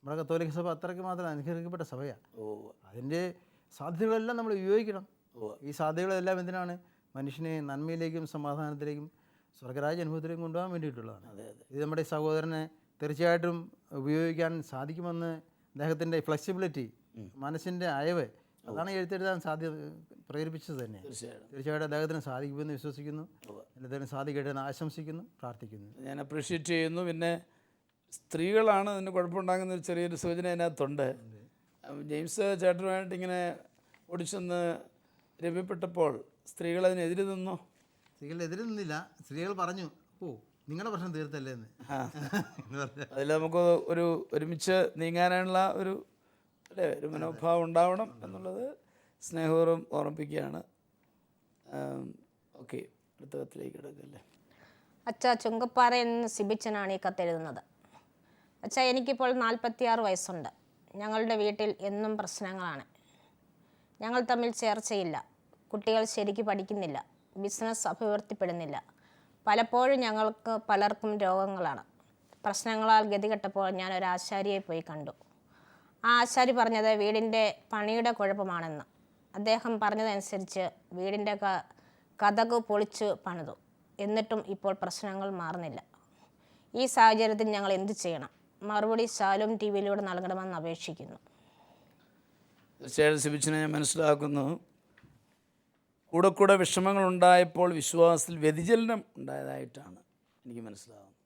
നമ്മുടെ കത്തോലിക്ക സഭ അത്രയ്ക്ക് മാത്രം അനുഗ്രഹിക്കപ്പെട്ട സഭയാണ്. അതിൻ്റെ സാധ്യതകളെല്ലാം നമ്മൾ ഉപയോഗിക്കണം. ഈ സാധ്യതകളെല്ലാം എന്തിനാണ്? മനുഷ്യനെ നന്മയിലേക്കും സമാധാനത്തിലേക്കും സ്വർഗരാജ്യ അനുഭവത്തിലേക്കും കൊണ്ടുപോകാൻ വേണ്ടിയിട്ടുള്ളതാണ്. ഇത് നമ്മുടെ സഹോദരനെ തീർച്ചയായിട്ടും ഉപയോഗിക്കാൻ സാധിക്കുമെന്ന് അദ്ദേഹത്തിൻ്റെ ഫ്ലെക്സിബിലിറ്റി, മനസ്സിൻ്റെ അയവ്, അതാണ് എഴുത്തെഴുതാൻ പ്രേരിപ്പിച്ചത് തന്നെ. തീർച്ചയായിട്ടും അദ്ദേഹത്തിന് സാധിക്കുമെന്ന് വിശ്വസിക്കുന്നു. അദ്ദേഹത്തിന് സാധിക്കട്ടെ എന്ന് ആശംസിക്കുന്നു, പ്രാർത്ഥിക്കുന്നു. ഞാൻ അപ്രീഷിയേറ്റ് ചെയ്യുന്നു. പിന്നെ സ്ത്രീകളാണ് അതിന് കുഴപ്പമുണ്ടാകുന്ന ഒരു ചെറിയൊരു സൂചന അതിനകത്തുണ്ട്. ജെയിംസ് ചേട്ടനുമായിട്ട് ഇങ്ങനെ ഓടിച്ചെന്ന് രമ്യപ്പെട്ടപ്പോൾ സ്ത്രീകൾ അതിനെതിരെ നിന്നോ? സ്ത്രീകൾ എതിരെ നിന്നില്ല. സ്ത്രീകൾ പറഞ്ഞു, നിങ്ങളുടെ പ്രശ്നം തീർത്തല്ലേ എന്ന്. അതിൽ നമുക്ക് ഒരുമിച്ച് നീങ്ങാനുള്ള ഒരു മനോഭാവം ഉണ്ടാവണം എന്നുള്ളത് സ്നേഹപൂർവ്വം ഓർമ്മിപ്പിക്കുകയാണ്. ഓക്കെ, അടുത്ത കത്തിലേക്ക് കിടക്കല്ലേ. അച്ഛാ, ചുങ്കപ്പാറയിൽ നിന്ന് സിബിച്ചനാണ് ഈ കത്തെഴുതുന്നത്. അച്ഛാ, എനിക്കിപ്പോൾ 46 വയസ്സുണ്ട്. ഞങ്ങളുടെ വീട്ടിൽ എന്നും പ്രശ്നങ്ങളാണ്. ഞങ്ങൾ തമ്മിൽ ചേർച്ചയില്ല. കുട്ടികൾ ശരിക്ക് പഠിക്കുന്നില്ല. ബിസിനസ് അഭിവൃദ്ധിപ്പെടുന്നില്ല. പലപ്പോഴും ഞങ്ങൾക്ക് പലർക്കും രോഗങ്ങളാണ്. പ്രശ്നങ്ങളാൽ ഗതികെട്ടപ്പോൾ ഞാൻ ഒരു ആശാരിയെ പോയി കണ്ടു. ആ ആശാരി പറഞ്ഞത് വീടിൻ്റെ പണിയുടെ കുഴപ്പമാണെന്ന്. അദ്ദേഹം പറഞ്ഞതനുസരിച്ച് വീടിൻ്റെ കതക് പൊളിച്ച് പണിതു. എന്നിട്ടും ഇപ്പോൾ പ്രശ്നങ്ങൾ മാറുന്നില്ല. ഈ സാഹചര്യത്തിൽ ഞങ്ങൾ എന്ത് ചെയ്യണം? മറുപടി ശാലോം TV-യിലൂടെ നൽകണമെന്ന് അപേക്ഷിക്കുന്നു. തീർച്ചയായും സിബിച്ചിനെ ഞാൻ മനസ്സിലാക്കുന്നു. കൂടെ വിഷമങ്ങൾ ഉണ്ടായപ്പോൾ വിശ്വാസത്തിൽ വ്യതിചലനം ഉണ്ടായതായിട്ടാണ് എനിക്ക് മനസ്സിലാകുന്നത്.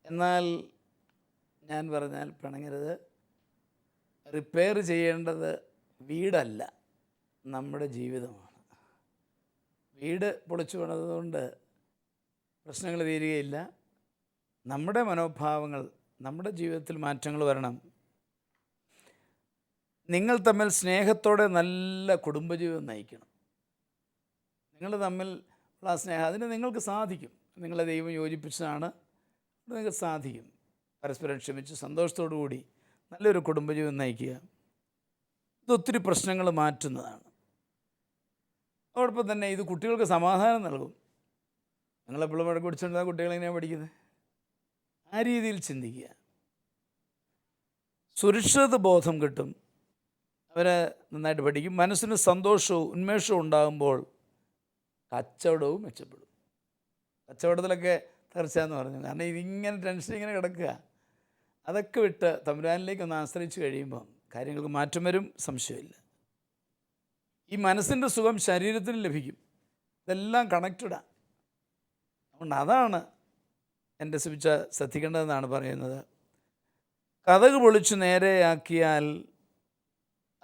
എന്നാൽ ഞാൻ പറഞ്ഞാൽ പിണങ്ങരുത്. റിപ്പയർ ചെയ്യേണ്ടത് വീടല്ല, നമ്മുടെ ജീവിതമാണ്. വീട് പൊളിച്ചു പണിതുകൊണ്ട് പ്രശ്നങ്ങൾ തീരുകയില്ല. നമ്മുടെ മനോഭാവങ്ങൾ, നമ്മുടെ ജീവിതത്തിൽ മാറ്റങ്ങൾ വരണം. നിങ്ങൾ തമ്മിൽ സ്നേഹത്തോടെ നല്ല കുടുംബജീവിതം നയിക്കണം. നിങ്ങൾ തമ്മിൽ ഉള്ള സ്നേഹം, അതിന് നിങ്ങൾക്ക് സാധിക്കും. നിങ്ങളെ ദൈവം യോജിപ്പിച്ചതാണ്, നിങ്ങൾക്ക് സാധിക്കും. പരസ്പരം ക്ഷമിച്ച് സന്തോഷത്തോടു കൂടി നല്ലൊരു കുടുംബജീവിതം നയിക്കുക. ഇതൊത്തിരി പ്രശ്നങ്ങൾ മാറ്റുന്നതാണ്. അതോടൊപ്പം തന്നെ ഇത് കുട്ടികൾക്ക് സമാധാനം നൽകും. നിങ്ങളെപ്പോഴും വഴക്ക് പിടിച്ചുകൊണ്ടാണ് കുട്ടികളെങ്ങനെയാണ് പഠിക്കുന്നത്? ആ രീതിയിൽ ചിന്തിക്കുക. സുരക്ഷിത ബോധം കിട്ടും. അവരെ നന്നായിട്ട് പഠിക്കും. മനസ്സിന് സന്തോഷവും ഉന്മേഷവും ഉണ്ടാകുമ്പോൾ കച്ചവടവും മെച്ചപ്പെടും. കച്ചവടത്തിലൊക്കെ തീർച്ചയായെന്ന് പറഞ്ഞു. കാരണം ഇതിങ്ങനെ ടെൻഷൻ ഇങ്ങനെ കിടക്കുക. അതൊക്കെ വിട്ട് തമ്പുരാനിലേക്കൊന്ന് ആശ്രയിച്ച് കഴിയുമ്പം കാര്യങ്ങൾക്ക് മാറ്റം വരും, സംശയമില്ല. ഈ മനസ്സിൻ്റെ സുഖം ശരീരത്തിന് ലഭിക്കും. ഇതെല്ലാം കണക്റ്റഡാണ്. അതുകൊണ്ട് അതാണ് എൻ്റെ സിബിച്ച ശ്രദ്ധിക്കേണ്ടതെന്നാണ് പറയുന്നത്. കതക് പൊളിച്ച് നേരെയാക്കിയാൽ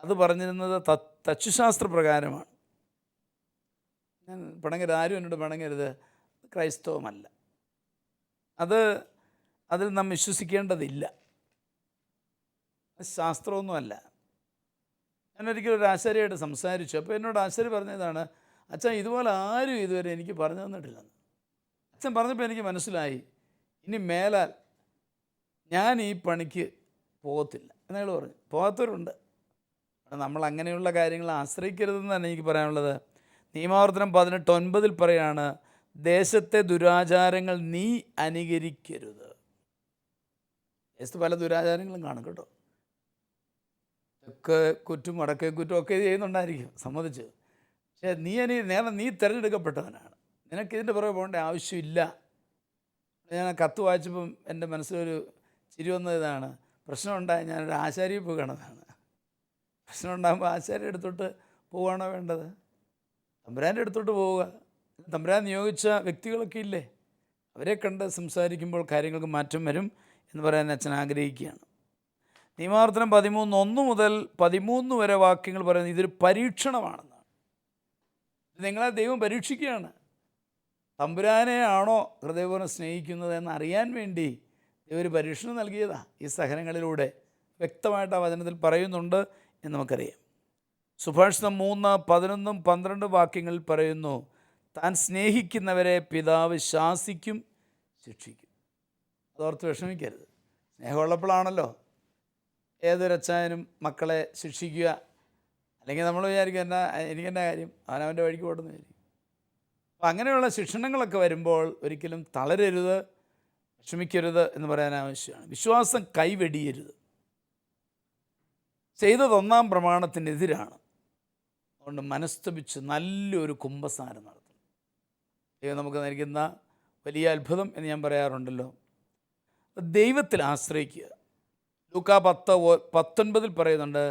അത് പറഞ്ഞിരുന്നത് തച്ചുശാസ്ത്രപ്രകാരമാണ്. ഞാൻ പിണങ്ങരുത്, ആരും എന്നോട് പിണങ്ങരുത്, ക്രൈസ്തവമല്ല. അതിൽ നാം വിശ്വസിക്കേണ്ടതില്ല. ശാസ്ത്രമൊന്നുമല്ല. ഞാനൊരിക്കലും ഒരു ആശാരിയായിട്ട് സംസാരിച്ചു. അപ്പോൾ എന്നോട് ആശാരി പറഞ്ഞതാണ്, അച്ഛൻ ഇതുപോലെ ആരും ഇതുവരെ എനിക്ക് പറഞ്ഞു തന്നിട്ടില്ലെന്ന്. അച്ഛൻ പറഞ്ഞപ്പോൾ എനിക്ക് മനസ്സിലായി, ഇനി മേലാൽ ഞാൻ ഈ പണിക്ക് പോകത്തില്ല എന്നയാൾ പറഞ്ഞു. പോകാത്തവരുണ്ട്. നമ്മൾ അങ്ങനെയുള്ള കാര്യങ്ങൾ ആശ്രയിക്കരുതെന്ന് തന്നെ എനിക്ക് പറയാനുള്ളത്. നിയമാവർത്തനം 18:9 പറയാണ്, ദേശത്തെ ദുരാചാരങ്ങൾ നീ അനുകരിക്കരുത്. ദേശത്ത് പല ദുരാചാരങ്ങളും കാണും കേട്ടോ. തെക്ക് കുറ്റും വടക്കേ കുറ്റും ഒക്കെ ചെയ്യുന്നുണ്ടായിരിക്കും, സമ്മതിച്ച്. പക്ഷേ നീ തിരഞ്ഞെടുക്കപ്പെട്ടവനാണ്. നിനക്കിതിൻ്റെ പുറകെ പോകേണ്ട ആവശ്യമില്ല. ഞാൻ ആ കത്ത് വായിച്ചപ്പം എൻ്റെ മനസ്സിലൊരു ചിരി വന്നത് ഇതാണ്, പ്രശ്നമുണ്ടായി ഞാനൊരു ആശാരിയെ പോയി കാണുന്നതാണ്. പ്രശ്നം ഉണ്ടാകുമ്പോൾ ആശാരിയുടെ അടുത്തോട്ട് പോവുകയാണോ വേണ്ടത്? തമ്പുരാൻ്റെ അടുത്തോട്ട് പോവുക. തമ്പുരാൻ നിയോഗിച്ച വ്യക്തികളൊക്കെ ഇല്ലേ, അവരെ കണ്ട് സംസാരിക്കുമ്പോൾ കാര്യങ്ങൾക്ക് മാറ്റം വരും എന്ന് പറയാൻ അച്ഛൻ ആഗ്രഹിക്കുകയാണ്. നിയമാവർത്തനം 13:1 മുതൽ 13 വരെ വാക്യങ്ങൾ പറയുന്നത് ഇതൊരു പരീക്ഷണമാണെന്നാണ്. നിങ്ങളെ ദൈവം പരീക്ഷിക്കുകയാണ്. തമ്പുരാനെ ആണോ ഹൃദയപൂർവ്വം സ്നേഹിക്കുന്നത് എന്നറിയാൻ വേണ്ടി ദൈവം ഒരു പരീക്ഷണം നൽകിയതാണ്. ഈ സഹനങ്ങളിലൂടെ വ്യക്തമായിട്ട് ആ വചനത്തിൽ പറയുന്നുണ്ട് എന്ന് നമുക്കറിയാം. സുഭാഷിതം 3:11-12 വാക്യങ്ങളിൽ പറയുന്നു, താൻ സ്നേഹിക്കുന്നവരെ പിതാവ് ശാസിക്കും, ശിക്ഷിക്കും. അതോർത്ത് വിഷമിക്കരുത്. സ്നേഹമുള്ളപ്പോഴാണല്ലോ ഏതൊരച്ഛനും മക്കളെ ശിക്ഷിക്കുക. അല്ലെങ്കിൽ നമ്മൾ വിചാരിക്കും എനിക്കെന്നാ കാര്യം, അവനവൻ്റെ വഴിക്ക് പോട്ടെന്ന് വിചാരിക്കും. അപ്പം അങ്ങനെയുള്ള ശിക്ഷണങ്ങളൊക്കെ വരുമ്പോൾ ഒരിക്കലും തളരരുത്, വിഷമിക്കരുത് എന്ന് പറയാൻ ആവശ്യമാണ്. വിശ്വാസം കൈവെടിയരുത്. ചെയ്തത് 1-ാം പ്രമാണത്തിനെതിരാണ്. അതുകൊണ്ട് മനസ്തപിച്ച് നല്ലൊരു കുംഭസാരം നടത്തണം. ദൈവം നമുക്ക് നൽകുന്ന വലിയ അത്ഭുതം എന്ന് ഞാൻ പറയാറുണ്ടല്ലോ. ദൈവത്തിൽ ആശ്രയിക്കുക. ലൂക്കാ 10:19 പറയുന്നുണ്ട്,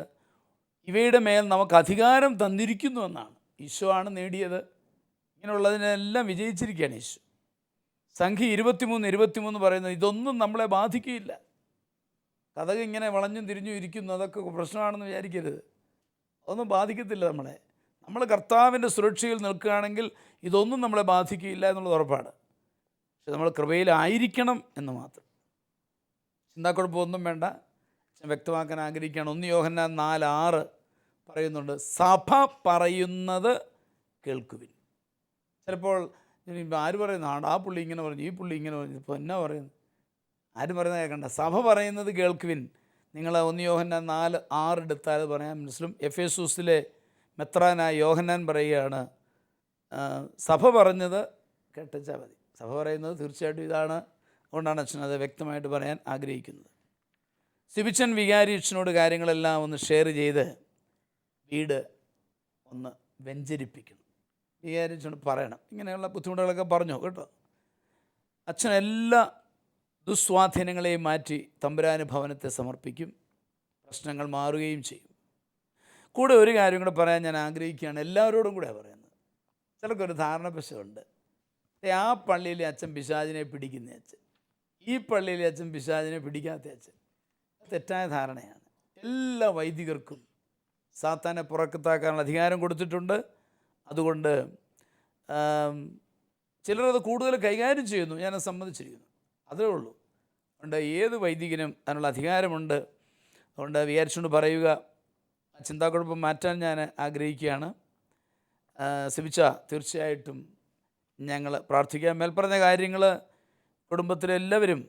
ഇവയുടെ മേൽ നമുക്ക് അധികാരം തന്നിരിക്കുന്നു എന്നാണ്. ഈശോ ആണ് നേടിയത്. ഇങ്ങനെയുള്ളതിനെല്ലാം വിജയിച്ചിരിക്കുകയാണ് ഈശോ. സംഖ്യ 23:23 പറയുന്നത് ഇതൊന്നും നമ്മളെ ബാധിക്കുകയില്ല. കഥക് ഇങ്ങനെ വളഞ്ഞും തിരിഞ്ഞും ഇരിക്കുന്നു, അതൊക്കെ പ്രശ്നമാണെന്ന് വിചാരിക്കരുത്. അതൊന്നും ബാധിക്കത്തില്ല നമ്മളെ. നമ്മൾ കർത്താവിൻ്റെ സുരക്ഷയിൽ നിൽക്കുകയാണെങ്കിൽ ഇതൊന്നും നമ്മളെ ബാധിക്കുകയില്ല എന്നുള്ളത് ഉറപ്പാണ്. പക്ഷെ നമ്മൾ കൃപയിലായിരിക്കണം എന്ന് മാത്രം. ചിന്താക്കുഴപ്പമൊന്നും വേണ്ട. ഞാൻ വ്യക്തമാക്കാൻ ആഗ്രഹിക്കുകയാണ്. 1 യോഹന്നാൻ 4:6 പറയുന്നുണ്ട്, സഭ പറയുന്നത് കേൾക്കുവിൻ. ചിലപ്പോൾ ആര് പറയുന്നതാണ്, ആ പുള്ളി ഇങ്ങനെ പറഞ്ഞു, ഈ പുള്ളി ഇങ്ങനെ പറഞ്ഞു, ഇപ്പോൾ എന്നാ പറയുന്നത്, ആരും പറയുന്നത് കേൾക്കണ്ട. സഭ പറയുന്നത് കേൾക്കുവിൻ. നിങ്ങൾ 1 യോഹന്നാൻ 4:6 എടുത്താൽ പറയാൻ മനസ്സിലും. എഫേസൂസിലെ മെത്രാനായ യോഹന്നാൻ പറയുകയാണ്, സഭ പറഞ്ഞത് കേട്ടാൽ മതി. സഭ പറയുന്നത് തീർച്ചയായിട്ടും ഇതാണ്. അതുകൊണ്ടാണ് അച്ഛൻ അത് വ്യക്തമായിട്ട് പറയാൻ ആഗ്രഹിക്കുന്നത്. സിബിച്ചൻ വികാരി അച്ഛനോട് കാര്യങ്ങളെല്ലാം ഒന്ന് ഷെയർ ചെയ്ത് വീട് ഒന്ന് വെഞ്ചരിപ്പിക്കണം. വികാരി അച്ഛനോട് പറയണം, ഇങ്ങനെയുള്ള ബുദ്ധിമുട്ടുകളൊക്കെ പറഞ്ഞു കേട്ടോ. അച്ഛൻ എല്ലാ ദുസ്വാധീനങ്ങളെയും മാറ്റി തമ്പുരാന് ഭവനത്തെ സമർപ്പിക്കും. പ്രശ്നങ്ങൾ മാറുകയും ചെയ്യും. കൂടെ ഒരു കാര്യം കൂടെ പറയാൻ ഞാൻ ആഗ്രഹിക്കുകയാണ്. എല്ലാവരോടും കൂടെ പറയുന്നത്. ചിലർക്കൊരു ധാരണപശമുണ്ട്, ആ പള്ളിയിലെ അച്ഛൻ പിശാചിനെ പിടിക്കുന്ന അച്ഛൻ, ഈ പള്ളിയിലെ അച്ഛൻ പിശാചിനെ പിടിക്കാത്ത അച്ഛൻ. തെറ്റായ ധാരണയാണ്. എല്ലാ വൈദികർക്കും സാത്താനെ പുറത്താക്കാനുള്ള അധികാരം കൊടുത്തിട്ടുണ്ട്. അതുകൊണ്ട് ചിലരത് കൂടുതൽ കൈകാര്യം ചെയ്യുന്നു, ഞാനത് സമ്മതിച്ചിരിക്കുന്നു. അതേ ഉള്ളൂ. അതുകൊണ്ട് ഏത് വൈദികനും അതിനുള്ള അധികാരമുണ്ട്. അതുകൊണ്ട് വിചാരിച്ചുകൊണ്ട് പറയുക, ചിന്താക്കുഴപ്പം മാറ്റാൻ ഞാൻ ആഗ്രഹിക്കുകയാണ്. സിബിച്ച, തീർച്ചയായിട്ടും ഞങ്ങൾ പ്രാർത്ഥിക്കാം. മേൽപ്പറഞ്ഞ കാര്യങ്ങൾ കുടുംബത്തിലെല്ലാവരും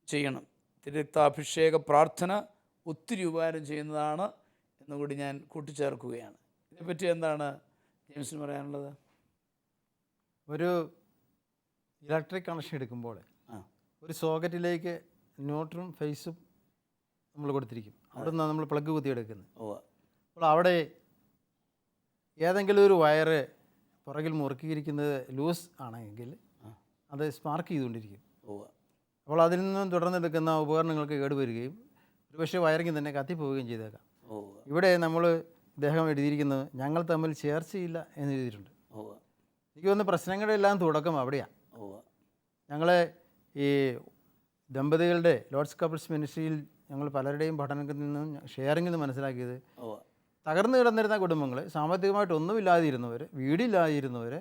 ചെയ്യണം. തിരുരക്താഭിഷേക പ്രാർത്ഥന ഒത്തിരി ഉപകാരം ചെയ്യുന്നതാണ് എന്നുകൂടി ഞാൻ കൂട്ടിച്ചേർക്കുകയാണ്. ഇതിനെപ്പറ്റി എന്താണ് ജെയിംസിന് പറയാനുള്ളത്? ഒരു ഇലക്ട്രിക് കണക്ഷൻ എടുക്കുമ്പോൾ ഒരു സോക്കറ്റിലേക്ക് ന്യൂട്രും ഫേസും നമ്മൾ കൊടുത്തിരിക്കും. അവിടെ നിന്നാണ് നമ്മൾ പ്ലഗ് കുത്തിയെടുക്കുന്നത്. അപ്പോൾ അവിടെ ഏതെങ്കിലും ഒരു വയറ് പുറകിൽ മുറുക്കിയിരിക്കുന്നത് ലൂസ് ആണെങ്കിൽ അത് സ്പാർക്ക് ചെയ്തുകൊണ്ടിരിക്കും. അപ്പോൾ അതിൽ നിന്നും തുടർന്നെടുക്കുന്ന ഉപകരണങ്ങൾക്ക് കേടുവരികയും ഒരുപക്ഷെ വയറിങ് തന്നെ കത്തിപ്പോവുകയും ചെയ്തേക്കാം. ഇവിടെ നമ്മൾ ഇദ്ദേഹം എഴുതിയിരിക്കുന്നത് ഞങ്ങൾ തമ്മിൽ ചേർച്ചയില്ല എന്ന് എഴുതിയിട്ടുണ്ട്. എനിക്ക് തോന്നുന്ന പ്രശ്നങ്ങളുടെ എല്ലാം തുടക്കം അവിടെയാണ്. ഞങ്ങൾ ഈ ദമ്പതികളുടെ ലോർഡ്സ് കപ്പിൾസ് മിനിസ്ട്രിയിൽ ഞങ്ങൾ പലരുടെയും പഠനത്തിൽ നിന്നും ഷെയറിങ്ങിൽ നിന്ന് മനസ്സിലാക്കിയത്, തകർന്നു കിടന്നിരുന്ന കുടുംബങ്ങൾ, സാമ്പത്തികമായിട്ടൊന്നുമില്ലാതിരുന്നവർ, വീടില്ലാതിരുന്നവർ,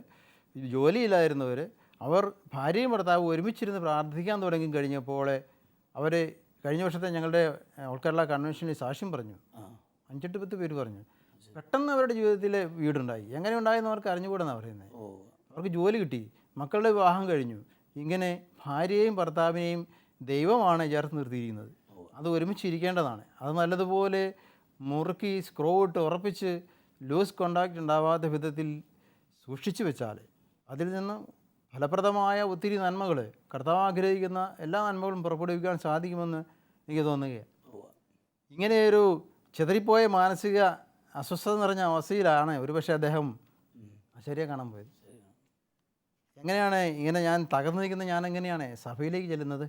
ജോലിയില്ലാതിരുന്നവർ, അവർ ഭാര്യയും ഭർത്താവും ഒരുമിച്ചിരുന്ന് പ്രാർത്ഥിക്കാൻ തുടങ്ങി കഴിഞ്ഞപ്പോൾ അവർ കഴിഞ്ഞ വർഷത്തെ ഞങ്ങളുടെ ഓൾ കേരള കൺവെൻഷനിൽ സാക്ഷ്യം പറഞ്ഞു. 5-10 പേര് പറഞ്ഞു പെട്ടെന്ന് അവരുടെ ജീവിതത്തിൽ വീടുണ്ടായി. എങ്ങനെ ഉണ്ടായെന്ന് അവർക്ക് അറിഞ്ഞുകൂടെന്നാണ് പറയുന്നത്. അവർക്ക് ജോലി കിട്ടി, മക്കളുടെ വിവാഹം കഴിഞ്ഞു. ഇങ്ങനെ ഭാര്യയെയും ഭർത്താവിനെയും ദൈവമാണ് ചേർത്ത് നിർത്തിയിരിക്കുന്നത്. അത് ഒരുമിച്ചിരിക്കേണ്ടതാണ്. അത് നല്ലതുപോലെ മുറുക്കി സ്ക്രൂ ഇട്ട് ഉറപ്പിച്ച് ലൂസ് കോണ്ടാക്റ്റ് ഉണ്ടാവാത്ത വിധത്തിൽ സൂക്ഷിച്ചു വെച്ചാൽ അതിൽ നിന്ന് ഫലപ്രദമായ ഒത്തിരി നന്മകൾ, കർത്താവ് ആഗ്രഹിക്കുന്ന എല്ലാ നന്മകളും പുറപ്പെടുവിക്കാൻ സാധിക്കുമെന്ന് എനിക്ക് തോന്നുകയാണ്. ഇങ്ങനെയൊരു ചെതറിപ്പോയ മാനസിക അസ്വസ്ഥത നിറഞ്ഞ അവസ്ഥയിലാണ് ഒരുപക്ഷെ അദ്ദേഹം ആശാരിയെ കാണാൻ പോയത്. എങ്ങനെയാണ് ഇങ്ങനെ ഞാൻ തകർന്നു നിൽക്കുന്ന ഞാൻ എങ്ങനെയാണ് സഭയിലേക്ക് ചെല്ലുന്നത്?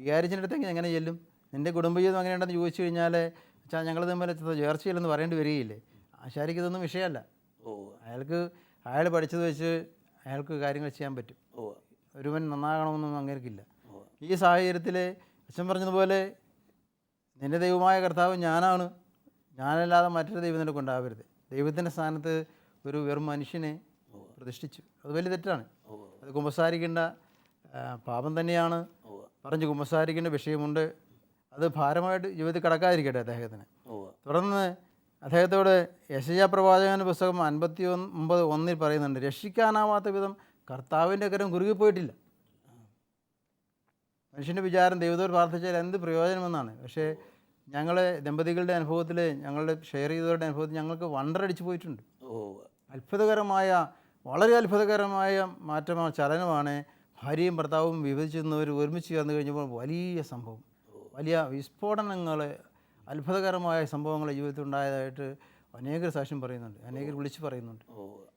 വികാരിച്ചതിൻ്റെ അടുത്ത് എങ്ങനെ ചെല്ലും? നിൻ്റെ കുടുംബജീവിതം എങ്ങനെയുണ്ടെന്ന് ചോദിച്ചു കഴിഞ്ഞാൽ വെച്ചാൽ ഞങ്ങൾ തമ്മിൽ ചേർച്ചയില്ലെന്ന് പറയേണ്ടി വരികയില്ലേ. ആശാരിക്ക് ഇതൊന്നും വിഷയമല്ല. അയാൾ പഠിച്ചത് വെച്ച് അയാൾക്ക് കാര്യങ്ങൾ ചെയ്യാൻ പറ്റും. ഒരുവൻ നന്നാകണമെന്നൊന്നും അങ്ങേർക്കില്ല. ഈ സാഹചര്യത്തിൽ അച്ഛൻ പറഞ്ഞതുപോലെ നിൻ്റെ ദൈവമായ കർത്താവ് ഞാനാണ്, ഞാനല്ലാതെ മറ്റൊരു ദൈവം നിനക്ക് ഉണ്ടാവരുത്. ദൈവത്തിൻ്റെ സ്ഥാനത്ത് ഒരു വെറും മനുഷ്യനെ പ്രതിഷ്ഠിച്ചു. അത് വലിയ തെറ്റാണ്. അത് കുമ്പസാരിക്കേണ്ട പാപം തന്നെയാണ്. പറഞ്ഞ് കുമ്പസാരിക്കേണ്ട വിഷയമുണ്ട്. അത് ഭാരമായിട്ട് ജീവിതത്തിൽ കടക്കാതിരിക്കട്ടെ അദ്ദേഹത്തിന്. തുടർന്ന് അദ്ദേഹത്തോട് യെശയ്യാ പ്രവാചകൻ്റെ പുസ്തകം 59:1 പറയുന്നുണ്ട്, രക്ഷിക്കാനാവാത്ത വിധം കർത്താവിൻ്റെ കരം കുറുകിപ്പോയിട്ടില്ല. മനുഷ്യൻ്റെ വിചാരം ദൈവത്തോട് പ്രാർത്ഥിച്ചാൽ എന്ത് പ്രയോജനമെന്നാണ്. പക്ഷേ ഞങ്ങളെ ദമ്പതികളുടെ അനുഭവത്തിൽ, ഞങ്ങളുടെ ഷെയർ ചെയ്തവരുടെ അനുഭവത്തിൽ ഞങ്ങൾക്ക് വണ്ടറടിച്ച് പോയിട്ടുണ്ട്. അത്ഭുതകരമായ, വളരെ അത്ഭുതകരമായ മാറ്റമാണ്, ചലനമാണ്. ഭാര്യയും ഭർത്താവും വിഭജിച്ചെന്നവർ ഒരുമിച്ച് ചേർന്ന് കഴിഞ്ഞപ്പോൾ വലിയ സംഭവം, വലിയ വിസ്ഫോടനങ്ങൾ, അത്ഭുതകരമായ സംഭവങ്ങൾ ജീവിതത്തിൽ ഉണ്ടായതായിട്ട് അനേകർ സാക്ഷ്യം പറയുന്നുണ്ട്, അനേകർ വിളിച്ച് പറയുന്നുണ്ട്.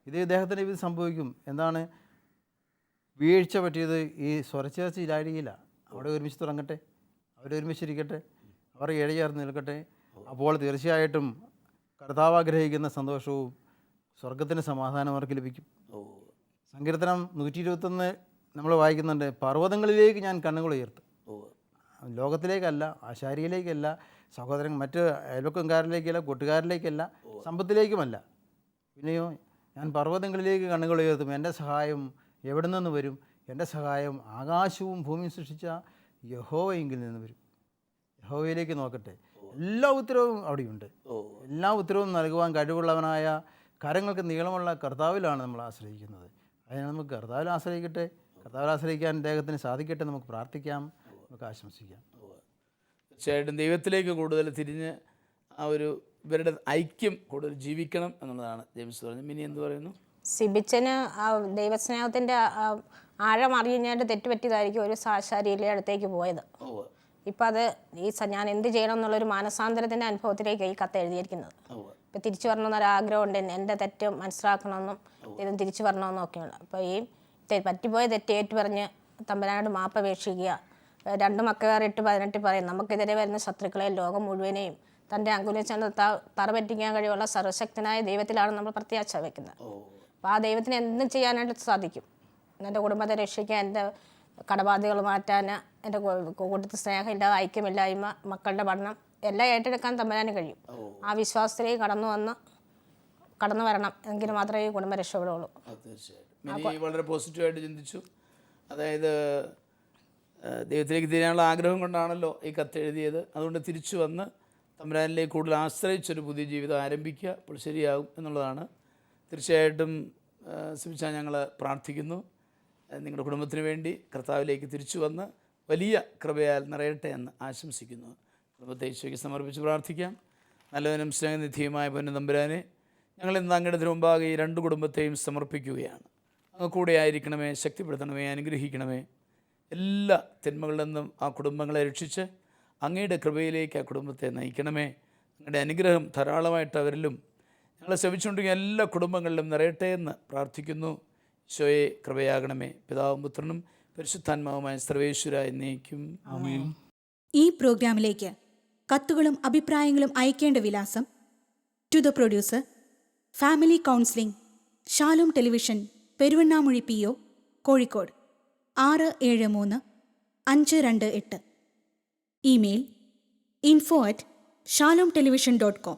ഇത് ഇദ്ദേഹത്തിൻ്റെ ഇത് സംഭവിക്കും. എന്താണ് വീഴ്ച പറ്റിയത്? ഈ സ്വരച്ചേർച്ചയിലായിരിക്കില്ല. അവിടെ ഒരുമിച്ച് തുടങ്ങട്ടെ, അവരൊരുമിച്ചിരിക്കട്ടെ, അവർ ഇഴചേർന്ന് നിൽക്കട്ടെ. അപ്പോൾ തീർച്ചയായിട്ടും കർത്താവ് ആഗ്രഹിക്കുന്ന സന്തോഷവും സ്വർഗത്തിൻ്റെ സമാധാനം അവർക്ക് ലഭിക്കും. സങ്കീർത്തനം 121 നമ്മൾ വായിക്കുന്നുണ്ട്, പർവ്വതങ്ങളിലേക്ക് ഞാൻ കണ്ണുകൾ ഉയർത്തും. ലോകത്തിലേക്കല്ല, ആശാരിയിലേക്കല്ല, സഹോദരൻ മറ്റ് അയൽവക്കംകാരിലേക്കല്ല, കൂട്ടുകാരിലേക്കല്ല, സമ്പത്തിലേക്കുമല്ല. പിന്നെയോ ഞാൻ പർവ്വതങ്ങളിലേക്ക് കണ്ണുകൾ ഉയർത്തും. എൻ്റെ സഹായം എവിടെ നിന്ന് വരും? എൻ്റെ സഹായം ആകാശവും ഭൂമിയും സൃഷ്ടിച്ച യഹോവയെങ്കിൽ നിന്ന് വരും. യഹോവയിലേക്ക് നോക്കട്ടെ. എല്ലാ ഉത്തരവും അവിടെയുണ്ട്. എല്ലാ ഉത്തരവും നൽകുവാൻ കഴിവുള്ളവനായ, കരങ്ങൾക്ക് നീളമുള്ള കർത്താവിലാണ് നമ്മൾ ആശ്രയിക്കുന്നത്. അതിനെ നമുക്ക് കർത്താവിൽ ആശ്രയിക്കട്ടെ. കർത്താവിൽ ആശ്രയിക്കാൻ അദ്ദേഹത്തിന് സാധിക്കട്ടെ. നമുക്ക് പ്രാർത്ഥിക്കാം, നമുക്ക് ആശംസിക്കാം. തീർച്ചയായിട്ടും ദൈവത്തിലേക്ക് കൂടുതൽ തിരിഞ്ഞ് ആ ഒരു ഇവരുടെ ഐക്യം കൂടുതൽ ജീവിക്കണം എന്നുള്ളതാണ് ജെയിംസ് പറഞ്ഞത്. മിനി എന്ത് പറയുന്നു? സിബിച്ചന് ആ ദൈവസ്നേഹത്തിൻ്റെ ആഴം അറിഞ്ഞായിട്ട് തെറ്റുപറ്റിയതായിരിക്കും ഒരു ആശാരിയിലെ അടുത്തേക്ക് പോയത്. ഇപ്പം അത് ഞാൻ എന്ത് ചെയ്യണം എന്നുള്ളൊരു മാനസാന്തരത്തിൻ്റെ അനുഭവത്തിലേക്ക് ഈ കത്ത് എഴുതിയിരിക്കുന്നത്. ഇപ്പം തിരിച്ചു വരണമെന്നൊരാഗ്രഹമുണ്ട്, എൻ്റെ തെറ്റ് മനസ്സിലാക്കണമെന്നും ഇതും തിരിച്ചു വരണമെന്നും ഒക്കെയാണ്. അപ്പോൾ ഈ പറ്റിപ്പോയ തെറ്റ് ഏറ്റു പറഞ്ഞ് തമ്പുരാനോട് മാപ്പപേക്ഷിക്കുക. 2 മക്കകാർ 8:18 പറയും, നമുക്കെതിരെ വരുന്ന ശത്രുക്കളെ ലോകം മുഴുവനെയും തൻ്റെ അങ്കുലിച്ചെന്ന് തറപറ്റിക്കാൻ കഴിവുള്ള സർവശക്തനായ ദൈവത്തിലാണ് നമ്മൾ പ്രത്യാശ വയ്ക്കുന്നത്. അപ്പോൾ ആ ദൈവത്തിന് എന്തും ചെയ്യാനായിട്ട് സാധിക്കും. എൻ്റെ കുടുംബത്തെ രക്ഷിക്കാൻ, എൻ്റെ കടബാധ്യതകൾ മാറ്റാൻ, എൻ്റെ കൂട്ടത്തിൽ സ്നേഹമില്ലാതെ ഐക്യമില്ലായ്മ, മക്കളുടെ പഠനം എല്ലാം ഏറ്റെടുക്കാൻ തമ്പുരാന് കഴിയും. ആ വിശ്വാസത്തിലേക്ക് കടന്നു വരണം, എങ്കിൽ മാത്രമേ ഈ കുടുംബം രക്ഷപ്പെടുള്ളൂ. തീർച്ചയായിട്ടും വളരെ പോസിറ്റീവായിട്ട് ചിന്തിച്ചു. അതായത് ദൈവത്തിലേക്ക് തിരിയാനുള്ള ആഗ്രഹം കൊണ്ടാണല്ലോ ഈ കത്ത് എഴുതിയത്. അതുകൊണ്ട് തിരിച്ചു വന്ന് തമ്പുരാനിലേക്ക് കൂടുതൽ ആശ്രയിച്ചൊരു പുതിയ ജീവിതം ആരംഭിക്കുക. അപ്പോൾ ശരിയാകും എന്നുള്ളതാണ്. തീർച്ചയായിട്ടും സിബിച്ച, ഞങ്ങൾ പ്രാർത്ഥിക്കുന്നു നിങ്ങളുടെ കുടുംബത്തിന് വേണ്ടി കർത്താവിലേക്ക് തിരിച്ചു വന്ന് വലിയ കൃപയാൽ നിറയട്ടെ എന്ന് ആശംസിക്കുന്നു. കുടുംബത്തെ ഈശോയ്ക്ക് സമർപ്പിച്ച് പ്രാർത്ഥിക്കാം. നല്ലവനും സ്നേഹനിധിയുമായ പൊന്നു തമ്പുരാനെ, ഞങ്ങളിന്ന് അങ്ങയുടെ മുമ്പാകെ ഈ 2 കുടുംബത്തെയും സമർപ്പിക്കുകയാണ്. അങ്ങ് കൂടെ ആയിരിക്കണമേ, ശക്തിപ്പെടുത്തണമേ, അനുഗ്രഹിക്കണമേ. എല്ലാ തിന്മകളിൽ നിന്നും ആ കുടുംബങ്ങളെ രക്ഷിച്ച് അങ്ങയുടെ കൃപയിലേക്ക് ആ കുടുംബത്തെ നയിക്കണമേ. അങ്ങയുടെ അനുഗ്രഹം ധാരാളമായിട്ട് അവരിലും ഞങ്ങളെ ശ്രമിച്ചുകൊണ്ടിരിക്കുന്ന എല്ലാ കുടുംബങ്ങളിലും നിറയട്ടെ എന്ന് പ്രാർത്ഥിക്കുന്നു. ഈശോയെ കൃപയാകണമേ. പിതാവും പുത്രനും പരിശുദ്ധാത്മാവുമായ സർവേശ്വര എന്നേക്കും ആമേൻ. ഈ പ്രോഗ്രാമിലേക്ക് കത്തുകളും അഭിപ്രായങ്ങളും അയക്കേണ്ട വിലാസം: to the producer, family counselling, Shalom television, Peruvannamuzhi PO, Kozhikode 673-528. Email info@shalomtelevision.com.